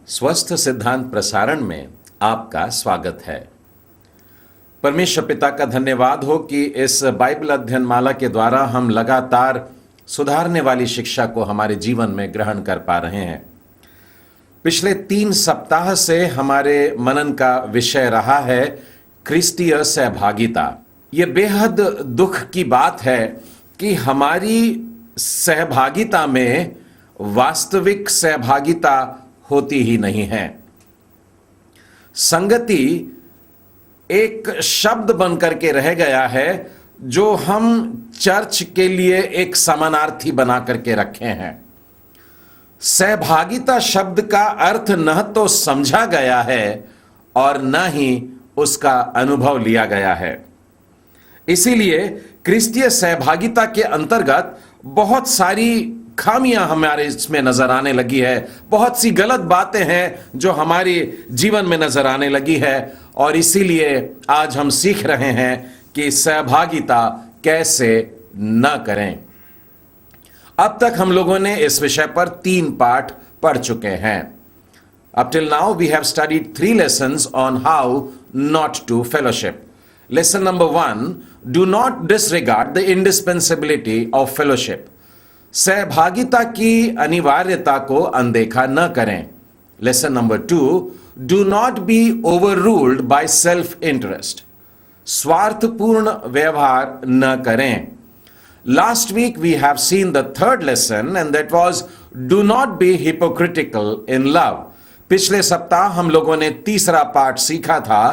स्वस्थ सिद्धांत प्रसारण में आपका स्वागत है। परमेश्वर पिता का धन्यवाद हो कि इस बाइबल अध्ययन माला के द्वारा हम लगातार सुधारने वाली शिक्षा को हमारे जीवन में ग्रहण कर पा रहे हैं। पिछले 3 सप्ताह से हमारे मनन का विषय रहा है क्रिस्तीय सहभागिता। ये बेहद दुख की बात है कि हमारी सहभागिता में वास्तविक सहभागिता होती ही नहीं है। संगति एक शब्द बनकर के रह गया है जो हम चर्च के लिए एक समानार्थी बना करके रखे हैं। सहभागिता शब्द का अर्थ न तो समझा गया है और न ही उसका अनुभव लिया गया है। इसीलिए क्रिस्तीय सहभागिता के अंतर्गत बहुत सारी खामियां हमारे इसमें नजर आने लगी है, बहुत सी गलत बातें हैं जो हमारे जीवन में नजर आने लगी है, और इसीलिए आज हम सीख रहे हैं कि सहभागिता कैसे न करें। अब तक हम लोगों ने इस विषय पर 3 पाठ पढ़ चुके हैं। Up till now we have studied 3 lessons on how not to fellowship. Lesson number 1, do not disregard the indispensability of fellowship. सहभागिता की अनिवार्यता को अनदेखा न करें। Lesson number 2, do not be overruled by self interest. स्वार्थपूर्ण व्यवहार न करें। Last week we have seen the third lesson and that was do not be hypocritical in love. पिछले सप्ताह हम लोगों ने तीसरा पाठ सीखा था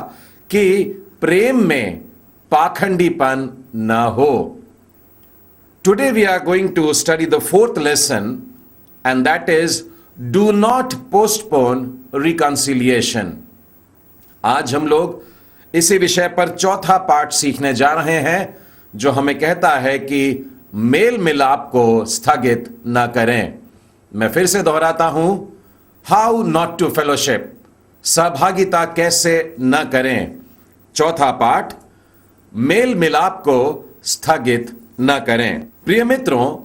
कि प्रेम में पाखंडीपन न हो। Today we are going to study the 4th lesson, and that is do not postpone reconciliation. आज हम लोग इसी विषय पर चौथा पाठ सीखने जा रहे हैं जो हमें कहता है कि मेल मिलाप को स्थगित न करें। मैं फिर से दोहराता हूं, हाउ नॉट टू फेलोशिप, सहभागिता कैसे न करें। चौथा पाठ, मेल मिलाप को स्थगित न करें। प्रिय मित्रों,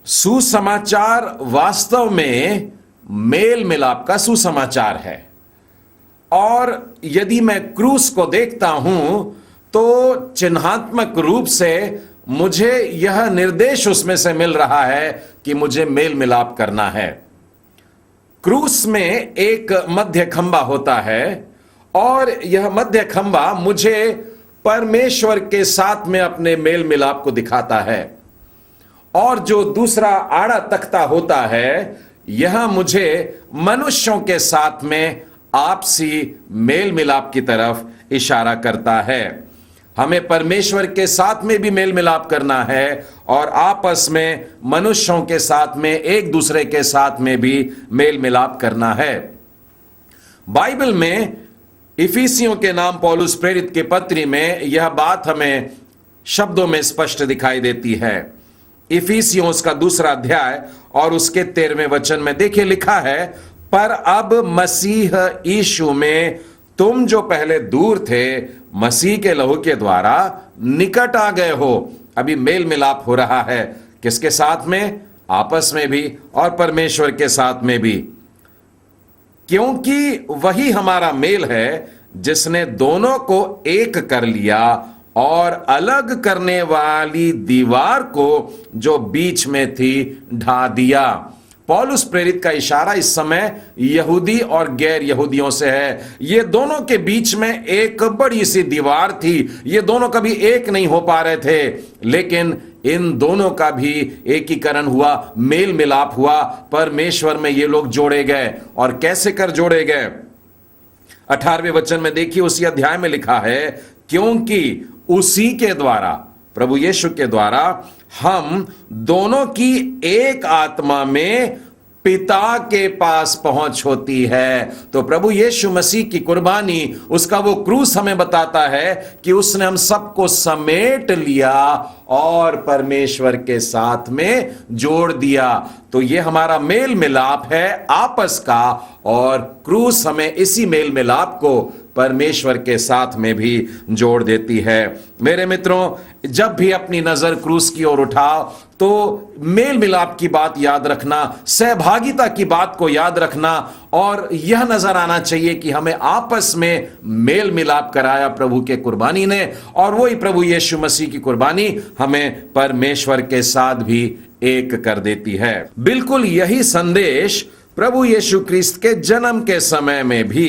सुसमाचार वास्तव में मेल मिलाप का सुसमाचार है, और यदि मैं क्रूस को देखता हूं तो चिन्हात्मक रूप से मुझे यह निर्देश उसमें से मिल रहा है कि मुझे मेल मिलाप करना है। क्रूस में एक मध्य खंबा होता है, और यह मध्य खंबा मुझे परमेश्वर के साथ में अपने मेल मिलाप को दिखाता है, और जो दूसरा आड़ा तख्ता होता है यह मुझे मनुष्यों के साथ में आपसी मेल मिलाप की तरफ इशारा करता है। हमें परमेश्वर के साथ में भी मेल मिलाप करना है और आपस में मनुष्यों के साथ में एक दूसरे के साथ में भी मेल मिलाप करना है। बाइबल में इफिसियों के नाम पौलुस प्रेरित के पत्री में यह बात हमें शब्दों में स्पष्ट दिखाई देती है। इफिसियों उसका 2 अध्याय और उसके 13वें वचन में देखिए लिखा है, पर अब मसीह यीशु में तुम जो पहले दूर थे मसीह के लहू के द्वारा निकट आ गए हो। अभी मेल मिलाप हो रहा है, किसके साथ में? आपस में भी और परमेश्वर के साथ में भी, क्योंकि वही हमारा मेल है जिसने दोनों को एक कर लिया और अलग करने वाली दीवार को जो बीच में थी ढा दिया। पौलुस प्रेरित का इशारा इस समय यहूदी और गैर यहूदियों से है। ये दोनों के बीच में एक बड़ी सी दीवार थी, ये दोनों कभी एक नहीं हो पा रहे थे, लेकिन इन दोनों का भी एकीकरण हुआ, मेल मिलाप हुआ, परमेश्वर में ये लोग जोड़े गए। और कैसे कर जोड़े गए? 18वें वचन में देखिए, उसी अध्याय में लिखा है, क्योंकि उसी के द्वारा, प्रभु यीशु के द्वारा, हम दोनों की एक आत्मा में पिता के पास पहुंच होती है। तो प्रभु यीशु मसीह की कुर्बानी, उसका वो क्रूस हमें बताता है कि उसने हम सबको समेट लिया और परमेश्वर के साथ में जोड़ दिया। तो ये हमारा मेल मिलाप है आपस का, और क्रूस हमें इसी मेल मिलाप को परमेश्वर के साथ में भी जोड़ देती है। मेरे मित्रों, जब भी अपनी नजर क्रूस की ओर उठाओ तो मेल मिलाप की बात याद रखना, सहभागिता की बात को याद रखना, और यह नजर आना चाहिए कि हमें आपस में मेल मिलाप कराया प्रभु के कुर्बानी ने, और वही प्रभु यीशु मसीह की कुर्बानी हमें परमेश्वर के साथ भी एक कर देती है। बिल्कुल यही संदेश प्रभु यीशु क्रिस्त के जन्म के समय में भी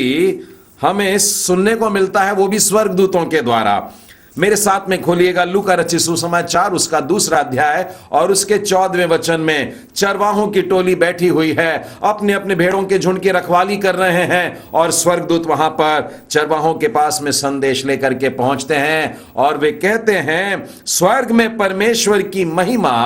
हमें सुनने को मिलता है, वो भी स्वर्गदूतों के द्वारा। मेरे साथ में खोलिएगा लूका रचित सुसमाचार उसका 2 अध्याय और उसके 14वें वचन में। चरवाहों की टोली बैठी हुई है, अपने अपने भेड़ों के झुंड की रखवाली कर रहे हैं, और स्वर्गदूत वहां पर चरवाहों के पास में संदेश लेकर के पहुंचते हैं और वे कहते हैं, स्वर्ग में परमेश्वर की महिमा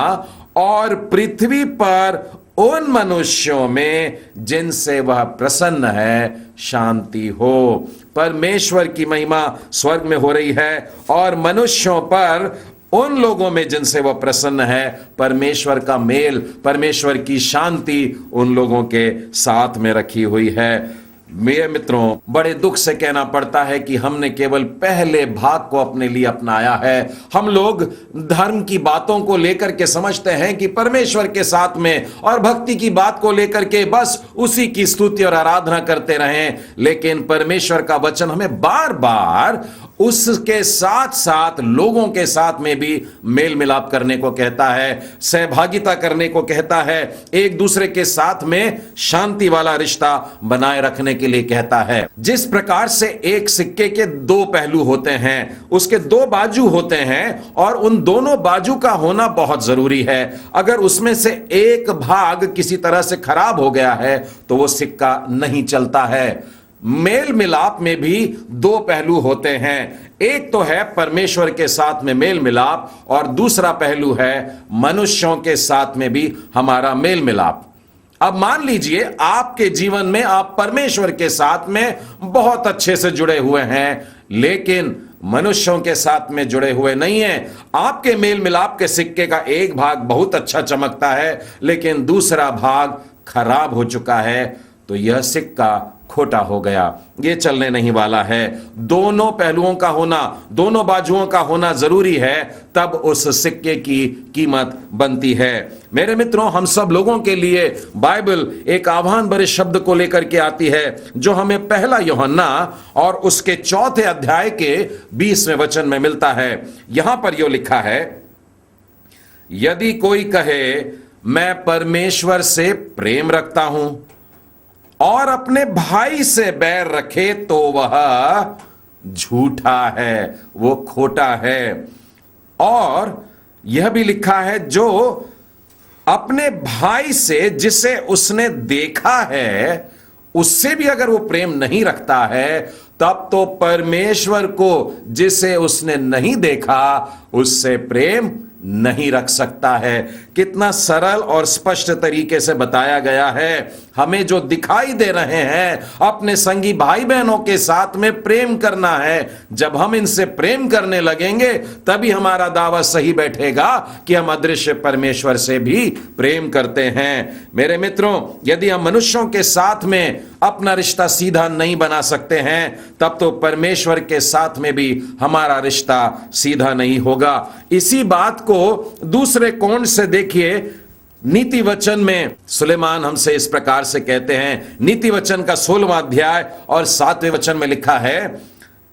और पृथ्वी पर उन मनुष्यों में जिनसे वह प्रसन्न है शांति हो। परमेश्वर की महिमा स्वर्ग में हो रही है और मनुष्यों पर, उन लोगों में जिनसे वह प्रसन्न है, परमेश्वर का मेल, परमेश्वर की शांति उन लोगों के साथ में रखी हुई है। मेरे मित्रों, बड़े दुख से कहना पड़ता है कि हमने केवल पहले भाग को अपने लिए अपनाया है। हम लोग धर्म की बातों को लेकर के समझते हैं कि परमेश्वर के साथ में, और भक्ति की बात को लेकर के बस उसी की स्तुति और आराधना करते रहें। लेकिन परमेश्वर का वचन हमें बार बार उसके साथ साथ लोगों के साथ में भी मेल मिलाप करने को कहता है, सहभागिता करने को कहता है, एक दूसरे के साथ में शांति वाला रिश्ता बनाए रखने के लिए कहता है। जिस प्रकार से एक सिक्के के 2 पहलू होते हैं, उसके 2 बाजू होते हैं, और उन दोनों बाजू का होना बहुत जरूरी है। अगर उसमें से एक भाग किसी तरह से खराब हो गया है तो वो सिक्का नहीं चलता है। मेल मिलाप में भी 2 पहलू होते हैं। एक तो है परमेश्वर के साथ में मेल मिलाप, और दूसरा पहलू है मनुष्यों के साथ में भी हमारा मेल मिलाप। अब मान लीजिए आपके जीवन में आप परमेश्वर के साथ में बहुत अच्छे से जुड़े हुए हैं, लेकिन मनुष्यों के साथ में जुड़े हुए नहीं हैं। आपके मेल मिलाप के सिक्के का एक भाग बहुत अच्छा चमकता है, लेकिन दूसरा भाग खराब हो चुका है, तो यह सिक्का खोटा हो गया, ये चलने नहीं वाला है। दोनों पहलुओं का होना, दोनों बाजुओं का होना जरूरी है, तब उस सिक्के की कीमत बनती है। मेरे मित्रों, हम सब लोगों के लिए बाइबल एक आह्वान भरे शब्द को लेकर के आती है, जो हमें 1 यूहन्ना और उसके 4 अध्याय के 20वें वचन में मिलता है। यहां पर यह लिखा है, यदि कोई कहे मैं परमेश्वर से प्रेम रखता हूं और अपने भाई से बैर रखे तो वह झूठा है, वो खोटा है। और यह भी लिखा है, जो अपने भाई से जिसे उसने देखा है उससे भी अगर वो प्रेम नहीं रखता है, तब तो परमेश्वर को जिसे उसने नहीं देखा उससे प्रेम नहीं रख सकता है। कितना सरल और स्पष्ट तरीके से बताया गया है। हमें जो दिखाई दे रहे हैं, अपने संगी भाई बहनों के साथ में प्रेम करना है। जब हम इनसे प्रेम करने लगेंगे तभी हमारा दावा सही बैठेगा कि हम अदृश्य परमेश्वर से भी प्रेम करते हैं। मेरे मित्रों, यदि हम मनुष्यों के साथ में अपना रिश्ता सीधा नहीं बना सकते हैं, तब तो परमेश्वर के साथ में भी हमारा रिश्ता सीधा नहीं होगा। इसी बात को दूसरे कोण से देखिए, नीति वचन में सुलेमान हमसे इस प्रकार से कहते हैं। नीति वचन का 16वां अध्याय और 7वें वचन में लिखा है,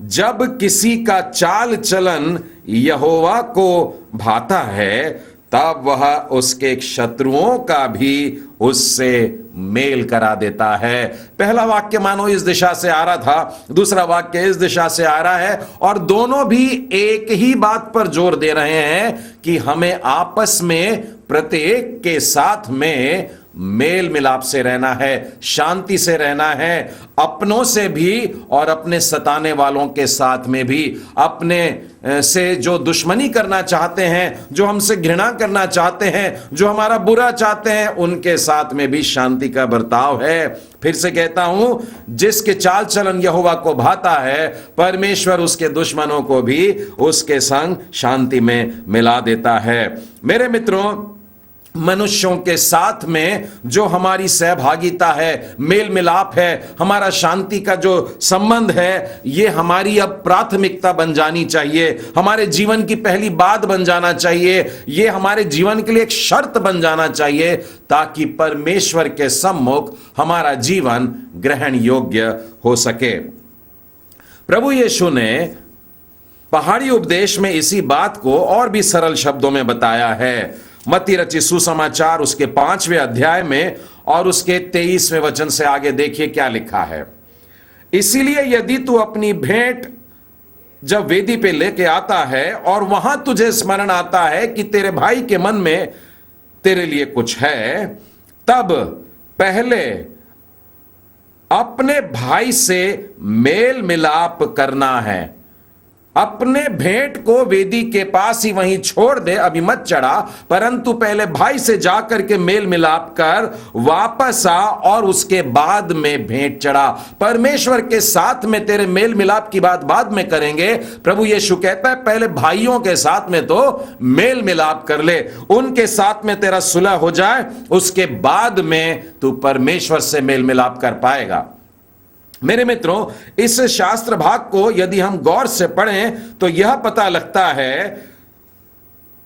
जब किसी का चाल चलन यहोवा को भाता है, तब वह उसके शत्रुओं का भी उससे मेल करा देता है। पहला वाक्य मानो इस दिशा से आ रहा था, दूसरा वाक्य इस दिशा से आ रहा है, और दोनों भी एक ही बात पर जोर दे रहे हैं कि हमें आपस में प्रत्येक के साथ में मेल मिलाप से रहना है, शांति से रहना है, अपनों से भी और अपने सताने वालों के साथ में भी। अपने से जो दुश्मनी करना चाहते हैं, जो हमसे घृणा करना चाहते हैं, जो हमारा बुरा चाहते हैं, उनके साथ में भी शांति का बर्ताव है। फिर से कहता हूं, जिसके चाल चलन यहोवा को भाता है, परमेश्वर उसके दुश्मनों को भी उसके संग शांति में मिला देता है। मेरे मित्रों, मनुष्यों के साथ में जो हमारी सहभागिता है, मेल मिलाप है, हमारा शांति का जो संबंध है, ये हमारी अब प्राथमिकता बन जानी चाहिए, हमारे जीवन की पहली बात बन जाना चाहिए, ये हमारे जीवन के लिए एक शर्त बन जाना चाहिए, ताकि परमेश्वर के सम्मुख हमारा जीवन ग्रहण योग्य हो सके। प्रभु यीशु ने पहाड़ी उपदेश में इसी बात को और भी सरल शब्दों में बताया है। मत्ती रचित सुसमाचार उसके 5वें अध्याय में और उसके 23वें वचन से आगे देखिए क्या लिखा है। इसीलिए यदि तू अपनी भेंट जब वेदी पे लेके आता है और वहां तुझे स्मरण आता है कि तेरे भाई के मन में तेरे लिए कुछ है, तब पहले अपने भाई से मेल मिलाप करना है। अपने भेंट को वेदी के पास ही वहीं छोड़ दे, अभी मत चढ़ा, परंतु पहले भाई से जाकर के मेल मिलाप कर वापस आ और उसके बाद में भेंट चढ़ा। परमेश्वर के साथ में तेरे मेल मिलाप की बात बाद में करेंगे। प्रभु यीशु कहता है पहले भाइयों के साथ में तो मेल मिलाप कर ले, उनके साथ में तेरा सुलह हो जाए, उसके बाद में तू परमेश्वर से मेल मिलाप कर पाएगा। मेरे मित्रों, इस शास्त्र भाग को यदि हम गौर से पढ़ें तो यह पता लगता है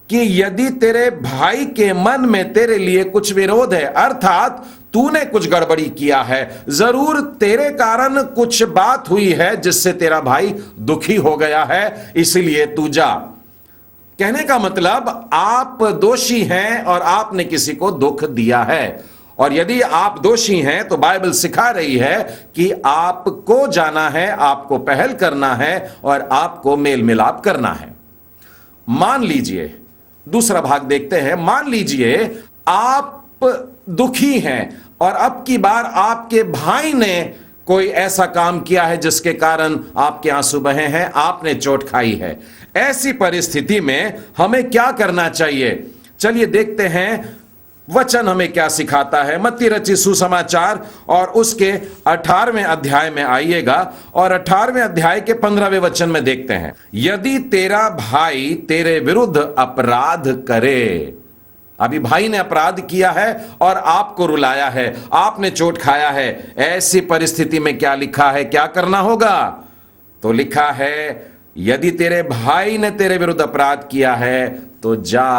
कि यदि तेरे भाई के मन में तेरे लिए कुछ विरोध है, अर्थात तूने कुछ गड़बड़ी किया है, जरूर तेरे कारण कुछ बात हुई है जिससे तेरा भाई दुखी हो गया है, इसलिए तू जा। कहने का मतलब आप दोषी हैं और आपने किसी को दुख दिया है, और यदि आप दोषी हैं तो बाइबल सिखा रही है कि आपको जाना है, आपको पहल करना है और आपको मेल मिलाप करना है। मान लीजिए, दूसरा भाग देखते हैं, मान लीजिए आप दुखी हैं और अब की बार आपके भाई ने कोई ऐसा काम किया है जिसके कारण आपके आंसू बहे हैं, आपने चोट खाई है। ऐसी परिस्थिति में हमें क्या करना चाहिए? चलिए देखते हैं वचन हमें क्या सिखाता है। मत्ती रचित सुसमाचार और उसके 18वें अध्याय में आइएगा और 18वें अध्याय के 15वें वचन में देखते हैं, यदि तेरा भाई तेरे विरुद्ध अपराध करे। अभी भाई ने अपराध किया है और आपको रुलाया है, आपने चोट खाया है, ऐसी परिस्थिति में क्या लिखा है, क्या करना होगा? तो लिखा है यदि तेरे भाई ने तेरे विरुद्ध अपराध किया है तो जा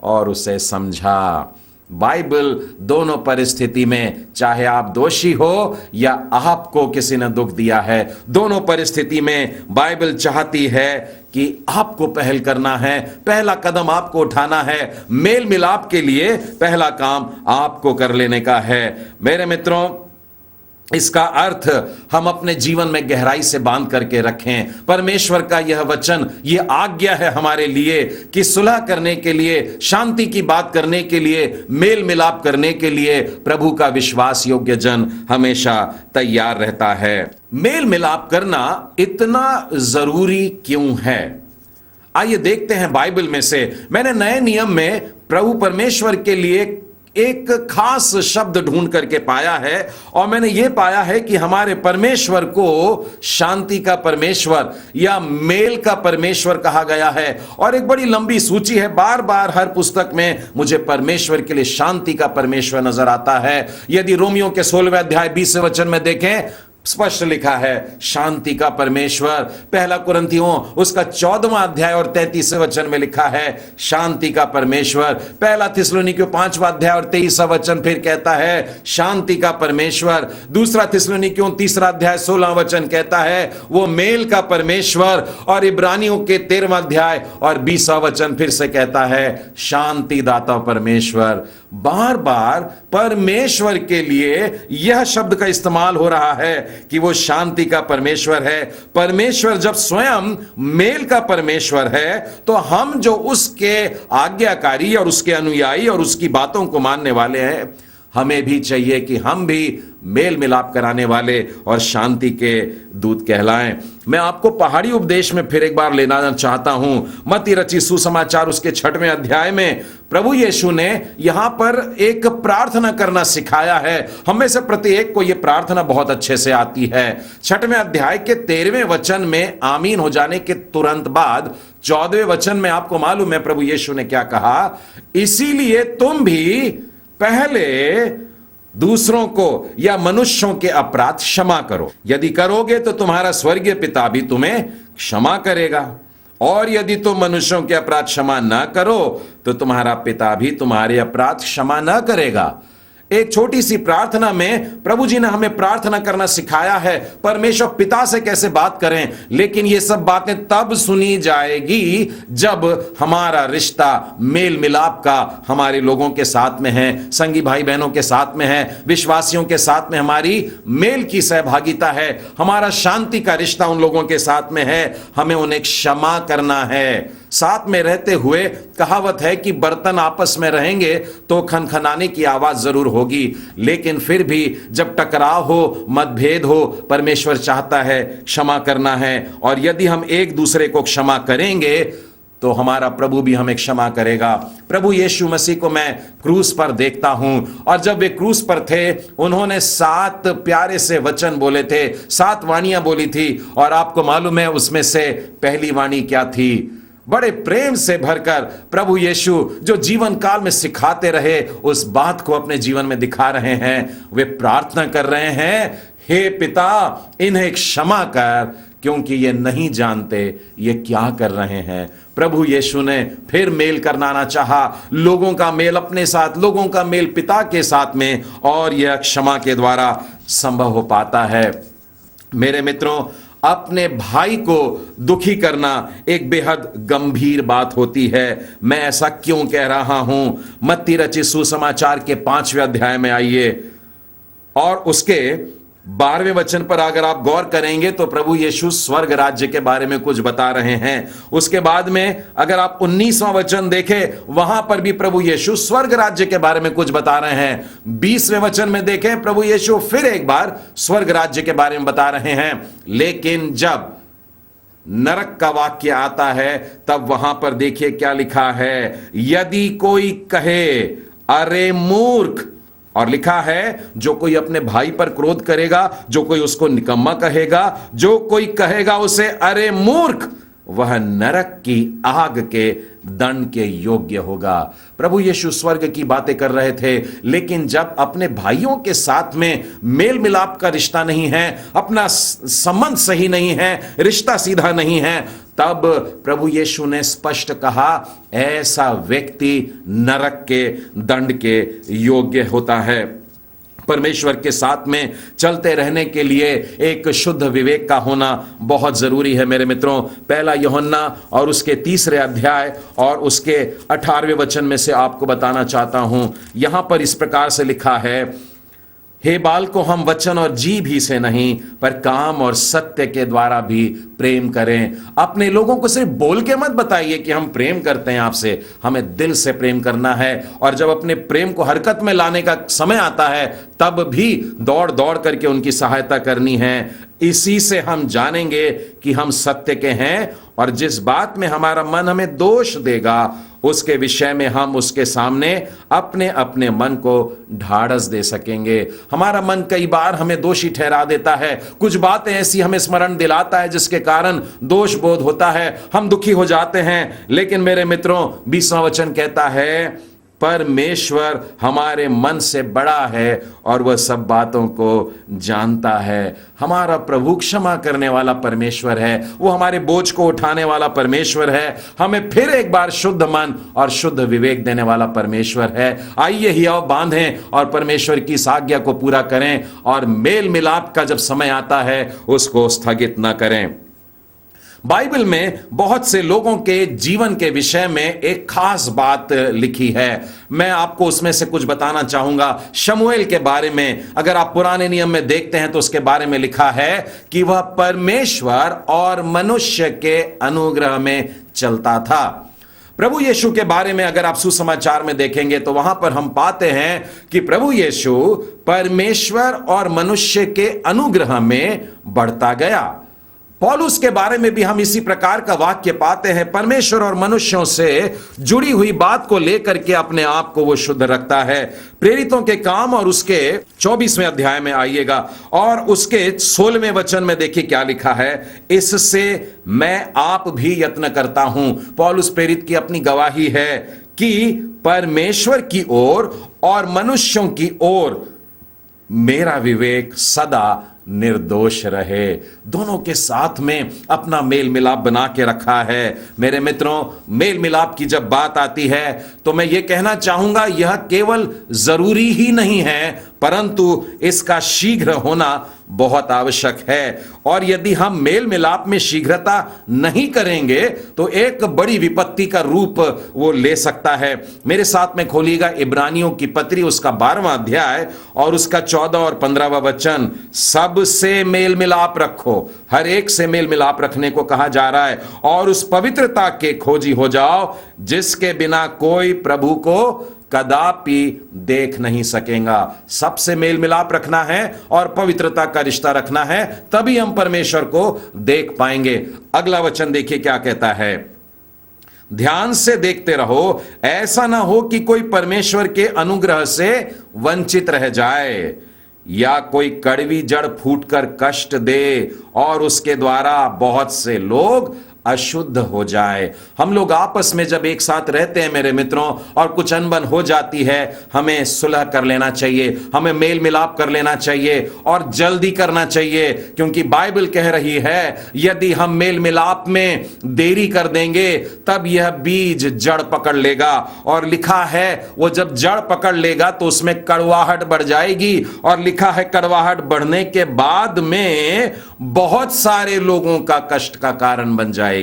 और उसे समझा। बाइबल दोनों परिस्थिति में, चाहे आप दोषी हो या आपको किसी ने दुख दिया है, दोनों परिस्थिति में बाइबल चाहती है कि आपको पहल करना है, पहला कदम आपको उठाना है, मेल मिलाप के लिए पहला काम आपको कर लेने का है। मेरे मित्रों, इसका अर्थ हम अपने जीवन में गहराई से बांध करके रखें। परमेश्वर का यह वचन, यह आज्ञा है हमारे लिए कि सुलह करने के लिए, शांति की बात करने के लिए, मेल मिलाप करने के लिए प्रभु का विश्वास योग्य जन हमेशा तैयार रहता है। मेल मिलाप करना इतना जरूरी क्यों है? आइए देखते हैं बाइबल में से। मैंने नए नियम में प्रभु परमेश्वर के लिए एक खास शब्द ढूंढ करके पाया है और मैंने यह पाया है कि हमारे परमेश्वर को शांति का परमेश्वर या मेल का परमेश्वर कहा गया है। और एक बड़ी लंबी सूची है, बार बार हर पुस्तक में मुझे परमेश्वर के लिए शांति का परमेश्वर नजर आता है। यदि रोमियो के 16वें अध्याय 20वें वचन में देखें, स्पष्ट लिखा है शांति का परमेश्वर। पहला कुरिन्थियों उसका 14वां अध्याय और 33वें वचन में लिखा है शांति का परमेश्वर। पहला थिस्सलुनीकियों 5वां अध्याय और 23वां वचन फिर कहता है शांति का परमेश्वर। दूसरा थिस्सलुनीकियों 3रा अध्याय 16वां वचन कहता है वो मेल का परमेश्वर। और इब्रानियों के 13वां अध्याय और 20वां वचन फिर से कहता है शांति दाता परमेश्वर। बार बार परमेश्वर के लिए यह शब्द का इस्तेमाल हो रहा है कि वो शांति का परमेश्वर है। परमेश्वर जब स्वयं मेल का परमेश्वर है तो हम जो उसके आज्ञाकारी और उसके अनुयायी और उसकी बातों को मानने वाले हैं, हमें भी चाहिए कि हम भी मेल मिलाप कराने वाले और शांति के दूत कहलाएं। मैं आपको पहाड़ी उपदेश में फिर एक बार लेना चाहता हूं। मत्ती रचित सुसमाचार उसके 6वें अध्याय में प्रभु यीशु ने यहां पर एक प्रार्थना करना सिखाया है। हम में से प्रत्येक को यह प्रार्थना बहुत अच्छे से आती है। 6वें अध्याय के 13वें वचन में आमीन हो जाने के तुरंत बाद 14वें वचन में आपको मालूम है प्रभु यीशु ने क्या कहा, इसीलिए तुम भी पहले दूसरों को या मनुष्यों के अपराध क्षमा करो, यदि करोगे तो तुम्हारा स्वर्गीय पिता भी तुम्हें क्षमा करेगा, और यदि तुम मनुष्यों के अपराध क्षमा न करो तो तुम्हारा पिता भी तुम्हारे अपराध क्षमा न करेगा। एक छोटी सी प्रार्थना में प्रभु जी ने हमें प्रार्थना करना सिखाया है, परमेश्वर पिता से कैसे बात करें। लेकिन ये सब बातें तब सुनी जाएगी जब हमारा रिश्ता मेल मिलाप का हमारे लोगों के साथ में है, संगी भाई बहनों के साथ में है, विश्वासियों के साथ में हमारी मेल की सहभागिता है, हमारा शांति का रिश्ता उन लोगों के साथ में है। हमें उन्हें क्षमा करना है। साथ में रहते हुए कहावत है कि बर्तन आपस में रहेंगे तो खनखनाने की आवाज जरूर होगी, लेकिन फिर भी जब टकराव हो, मतभेद हो, परमेश्वर चाहता है क्षमा करना है। और यदि हम एक दूसरे को क्षमा करेंगे तो हमारा प्रभु भी हमें क्षमा करेगा। प्रभु यीशु मसीह को मैं क्रूस पर देखता हूं, और जब वे क्रूस पर थे उन्होंने 7 प्यारे से वचन बोले थे, 7 वाणियां बोली थी। और आपको मालूम है उसमें से पहली वाणी क्या थी? बड़े प्रेम से भरकर प्रभु यीशु जो जीवन काल में सिखाते रहे उस बात को अपने जीवन में दिखा रहे हैं। वे प्रार्थना कर रहे हैं, हे पिता इन्हें क्षमा कर, क्योंकि ये नहीं जानते ये क्या कर रहे हैं। प्रभु यीशु ने फिर मेल करना चाहा, लोगों का मेल अपने साथ, लोगों का मेल पिता के साथ में, और यह क्षमा के द्वारा संभव हो पाता है। मेरे मित्रों, अपने भाई को दुखी करना एक बेहद गंभीर बात होती है। मैं ऐसा क्यों कह रहा हूं? मत्ती रचित सुसमाचार के 5वें अध्याय में आइए और उसके 12वें वचन पर अगर आप गौर करेंगे तो प्रभु यीशु स्वर्ग राज्य के बारे में कुछ बता रहे हैं। उसके बाद में अगर आप 19वां वचन देखें, वहां पर भी प्रभु यीशु स्वर्ग राज्य के बारे में कुछ बता रहे हैं। 20वें वचन में देखें, प्रभु यीशु फिर एक बार स्वर्ग राज्य के बारे में बता रहे हैं। लेकिन जब नरक का वाक्य आता है तब वहां पर देखिए क्या लिखा है, यदि कोई कहे अरे मूर्ख, और लिखा है जो कोई अपने भाई पर क्रोध करेगा, जो कोई उसको निकम्मा कहेगा, जो कोई कहेगा उसे अरे मूर्ख, वह नरक की आग के दंड के योग्य होगा। प्रभु यीशु स्वर्ग की बातें कर रहे थे, लेकिन जब अपने भाइयों के साथ में मेल मिलाप का रिश्ता नहीं है, अपना संबंध सही नहीं है, रिश्ता सीधा नहीं है, तब प्रभु यीशु ने स्पष्ट कहा ऐसा व्यक्ति नरक के दंड के योग्य होता है। परमेश्वर के साथ में चलते रहने के लिए एक शुद्ध विवेक का होना बहुत जरूरी है मेरे मित्रों। 1 यूहन्ना और उसके 3रे अध्याय और उसके 18वें वचन में से आपको बताना चाहता हूं। यहां पर इस प्रकार से लिखा है, हे बालकों, हम वचन और जी भी से नहीं पर काम और सत्य के द्वारा भी प्रेम करें। अपने लोगों को सिर्फ बोल के मत बताइए कि हम प्रेम करते हैं आपसे, हमें दिल से प्रेम करना है। और जब अपने प्रेम को हरकत में लाने का समय आता है तब भी दौड़ दौड़ करके उनकी सहायता करनी है। इसी से हम जानेंगे कि हम सत्य के हैं, और जिस बात में हमारा मन हमें दोष देगा उसके विषय में हम उसके सामने अपने अपने मन को ढाढ़स दे सकेंगे। हमारा मन कई बार हमें दोषी ठहरा देता है, कुछ बातें ऐसी हमें स्मरण दिलाता है जिसके कारण दोष बोध होता है, हम दुखी हो जाते हैं। लेकिन मेरे मित्रों, 20वां वचन कहता है परमेश्वर हमारे मन से बड़ा है और वह सब बातों को जानता है। हमारा प्रभु क्षमा करने वाला परमेश्वर है, वो हमारे बोझ को उठाने वाला परमेश्वर है, हमें फिर एक बार शुद्ध मन और शुद्ध विवेक देने वाला परमेश्वर है। आइए हियाव बांधें और परमेश्वर की इस आज्ञा को पूरा करें, और मेल मिलाप का जब समय आता है उसको स्थगित न करें। बाइबल में बहुत से लोगों के जीवन के विषय में एक खास बात लिखी है। मैं आपको उसमें से कुछ बताना चाहूंगा। शमूएल के बारे में अगर आप पुराने नियम में देखते हैं तो उसके बारे में लिखा है कि वह परमेश्वर और मनुष्य के अनुग्रह में चलता था। प्रभु यीशु के बारे में अगर आप सुसमाचार में देखेंगे तो वहां पर हम पाते हैं कि प्रभु यीशु परमेश्वर और मनुष्य के अनुग्रह में बढ़ता गया। पौलुस के बारे में भी हम इसी प्रकार का वाक्य पाते हैं, परमेश्वर और मनुष्यों से जुड़ी हुई बात को लेकर के अपने आप को वो शुद्ध रखता है। प्रेरितों के काम और उसके 24वें अध्याय में आइएगा और उसके 16वें वचन में देखिए क्या लिखा है, इससे मैं आप भी यत्न करता हूं। पौलुस प्रेरित की अपनी गवाही है कि परमेश्वर की ओर और मनुष्यों की ओर मेरा विवेक सदा निर्दोष रहे। दोनों के साथ में अपना मेल मिलाप बना के रखा है। मेरे मित्रों, मेल मिलाप की जब बात आती है तो मैं ये कहना चाहूंगा, यह केवल जरूरी ही नहीं है परंतु इसका शीघ्र होना बहुत आवश्यक है। और यदि हम मेल मिलाप में शीघ्रता नहीं करेंगे तो एक बड़ी विपत्ति का रूप वो ले सकता है। मेरे साथ में खोलिएगा इब्रानियों की पत्री, उसका 12वां अध्याय और उसका 14 और 15वां वचन। सबसे मेल मिलाप रखो, हर एक से मेल मिलाप रखने को कहा जा रहा है, और उस पवित्रता के खोजी हो जाओ जिसके बिना कोई प्रभु को कदापि देख नहीं सकेगा। सबसे मेल मिलाप रखना है और पवित्रता का रिश्ता रखना है, तभी हम परमेश्वर को देख पाएंगे। अगला वचन देखिए क्या कहता है, ध्यान से देखते रहो, ऐसा ना हो कि कोई परमेश्वर के अनुग्रह से वंचित रह जाए या कोई कड़वी जड़ फूटकर कष्ट दे और उसके द्वारा बहुत से लोग अशुद्ध हो जाए। हम लोग आपस में जब एक साथ रहते हैं मेरे मित्रों और कुछ अनबन हो जाती है, हमें सुलह कर लेना चाहिए, हमें मेल मिलाप कर लेना चाहिए और जल्दी करना चाहिए, क्योंकि बाइबल कह रही है यदि हम मेल मिलाप में देरी कर देंगे तब यह बीज जड़ पकड़ लेगा। और लिखा है वो जब जड़ पकड़ लेगा तो उसमें कड़वाहट बढ़ जाएगी, और लिखा है कड़वाहट बढ़ने के बाद में बहुत सारे लोगों का कष्ट का कारण बन जाएगी।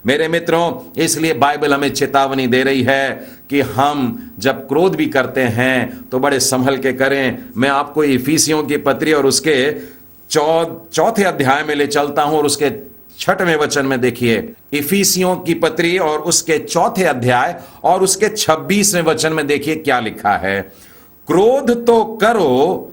मेरे मित्रों, इसलिए बाइबल हमें चेतावनी दे रही है कि हम जब क्रोध भी करते हैं तो बड़े संभल के करें। मैं आपको इफिसियों की पत्री और उसके 4 अध्याय में ले चलता हूं और उसके 6वें वचन में देखिए, इफिसियों की पत्री और उसके 4 अध्याय और उसके 26वें वचन में देखिए क्या लिखा है, क्रोध तो करो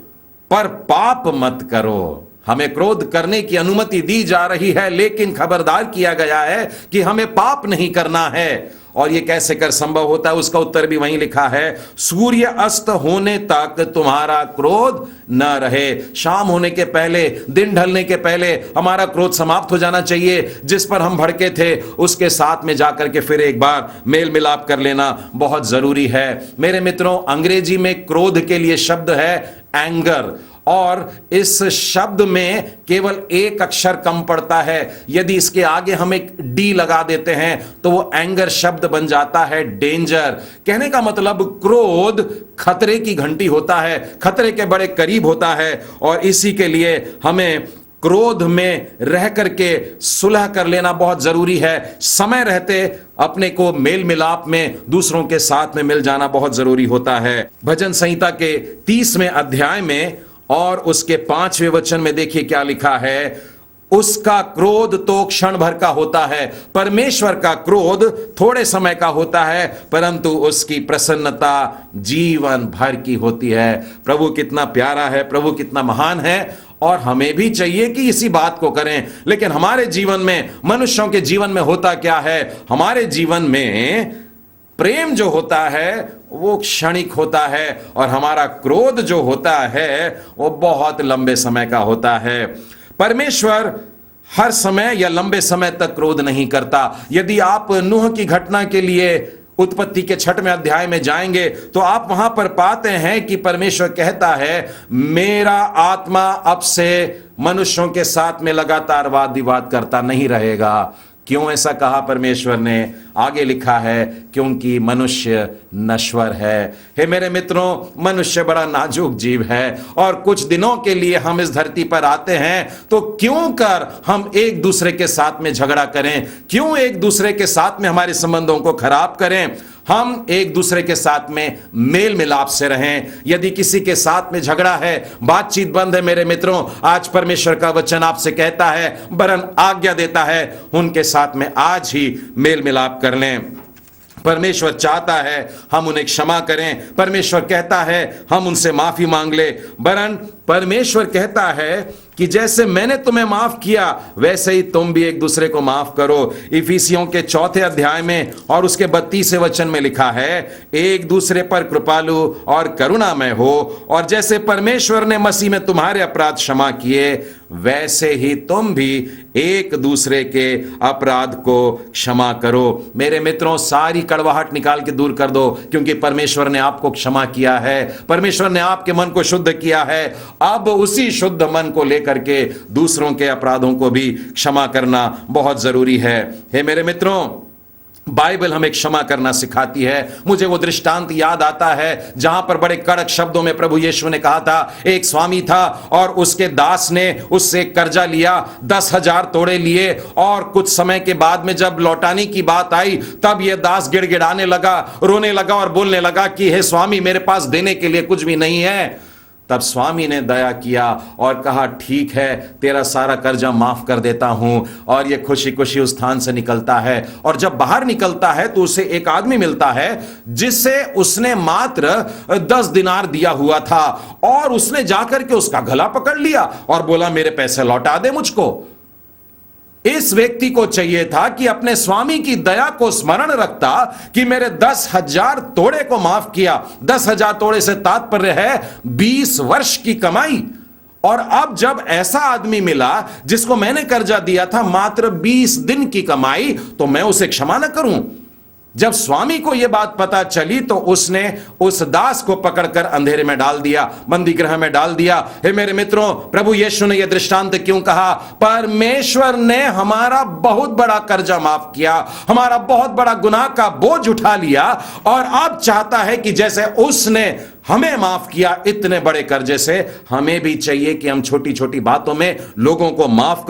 पर पाप मत करो। हमें क्रोध करने की अनुमति दी जा रही है, लेकिन खबरदार किया गया है कि हमें पाप नहीं करना है। और ये कैसे कर संभव होता है, उसका उत्तर भी वहीं लिखा है, सूर्य अस्त होने तक तुम्हारा क्रोध न रहे। शाम होने के पहले, दिन ढलने के पहले हमारा क्रोध समाप्त हो जाना चाहिए। जिस पर हम भड़के थे उसके साथ में जाकर के फिर एक बार मेल मिलाप कर लेना बहुत जरूरी है। मेरे मित्रों, अंग्रेजी में क्रोध के लिए शब्द है एंगर, और इस शब्द में केवल एक अक्षर कम पड़ता है। यदि इसके आगे हम एक डी लगा देते हैं तो वो एंगर शब्द बन जाता है डेंजर। कहने का मतलब क्रोध खतरे की घंटी होता है, खतरे के बड़े करीब होता है, और इसी के लिए हमें क्रोध में रह करके सुलह कर लेना बहुत जरूरी है। समय रहते अपने को मेल मिलाप में दूसरों के साथ में मिल जाना बहुत जरूरी होता है। भजन संहिता के 30वें अध्याय में और उसके 5वें वचन में देखिए क्या लिखा है, उसका क्रोध तो क्षण भर का होता है। परमेश्वर का क्रोध थोड़े समय का होता है, परंतु उसकी प्रसन्नता जीवन भर की होती है। प्रभु कितना प्यारा है, प्रभु कितना महान है, और हमें भी चाहिए कि इसी बात को करें। लेकिन हमारे जीवन में, मनुष्यों के जीवन में होता क्या है, हमारे जीवन में प्रेम जो होता है वो क्षणिक होता है, और हमारा क्रोध जो होता है वो बहुत लंबे समय का होता है। परमेश्वर हर समय या लंबे समय तक क्रोध नहीं करता। यदि आप नूह की घटना के लिए उत्पत्ति के 6वें अध्याय में जाएंगे तो आप वहां पर पाते हैं कि परमेश्वर कहता है, मेरा आत्मा अब से मनुष्यों के साथ में लगातार वाद विवाद करता नहीं रहेगा। क्यों ऐसा कहा परमेश्वर ने? आगे लिखा है, क्योंकि मनुष्य नश्वर है। हे मेरे मित्रों, मनुष्य बड़ा नाजुक जीव है, और कुछ दिनों के लिए हम इस धरती पर आते हैं, तो क्यों कर हम एक दूसरे के साथ में झगड़ा करें? क्यों एक दूसरे के साथ में हमारे संबंधों को खराब करें? हम एक दूसरे के साथ में मेल मिलाप से रहें। यदि किसी के साथ में झगड़ा है, बातचीत बंद है, मेरे मित्रों, आज परमेश्वर का वचन आपसे कहता है, वरन आज्ञा देता है, उनके साथ में आज ही मेल मिलाप कर लें। परमेश्वर चाहता है हम उन्हें क्षमा करें, परमेश्वर कहता है हम उनसे माफी मांग ले। वरन परमेश्वर कहता है कि जैसे मैंने तुम्हें माफ किया वैसे ही तुम भी एक दूसरे को माफ करो। इफिसियों के 4 अध्याय में और उसके 32 वचन में लिखा है, एक दूसरे पर कृपालु और करुणामय हो, और जैसे परमेश्वर ने मसीह में तुम्हारे अपराध क्षमा किए वैसे ही तुम भी एक दूसरे के अपराध को क्षमा करो। मेरे मित्रों, सारी कड़वाहट निकाल के दूर कर दो, क्योंकि परमेश्वर ने आपको क्षमा किया है, परमेश्वर ने आपके मन को शुद्ध किया है। अब उसी शुद्ध मन को लेकर के दूसरों के अपराधों को भी क्षमा करना बहुत जरूरी है। हे मेरे मित्रों, बाइबल हमें क्षमा करना सिखाती है। मुझे वो दृष्टांत याद आता है जहां पर बड़े कड़क शब्दों में प्रभु यीशु ने कहा था, एक स्वामी था और उसके दास ने उससे कर्जा लिया, 10,000 तोड़े लिए, और कुछ समय के बाद में जब लौटाने की बात आई तब यह दास गिड़गिड़ाने लगा, रोने लगा और बोलने लगा कि हे स्वामी, मेरे पास देने के लिए कुछ भी नहीं है। तब स्वामी ने दया किया और कहा, ठीक है, तेरा सारा कर्जा माफ कर देता हूं। और ये खुशी खुशी उस स्थान से निकलता है, और जब बाहर निकलता है तो उसे एक आदमी मिलता है जिसे उसने मात्र 10 दिनार दिया हुआ था, और उसने जाकर के उसका गला पकड़ लिया और बोला, मेरे पैसे लौटा दे मुझको। इस व्यक्ति को चाहिए था कि अपने स्वामी की दया को स्मरण रखता कि मेरे 10,000 तोड़े को माफ किया। 10,000 तोड़े से तात्पर्य है 20 वर्ष की कमाई। और अब जब ऐसा आदमी मिला जिसको मैंने कर्जा दिया था मात्र 20 दिन की कमाई, तो मैं उसे क्षमा न करूं? जब स्वामी को यह बात पता चली तो उसने उस दास को पकड़कर अंधेरे में डाल दिया, बंदी गृह में डाल दिया। हे मेरे मित्रों, प्रभु यीशु ने यह दृष्टांत क्यों कहा? परमेश्वर ने हमारा बहुत बड़ा कर्जा माफ किया, हमारा बहुत बड़ा गुनाह का बोझ उठा लिया, और अब चाहता है कि जैसे उसने हमें माफ किया इतने बड़े कर्जे से, हमें भी चाहिए कि हम छोटी छोटी बातों में लोगों को माफ करें।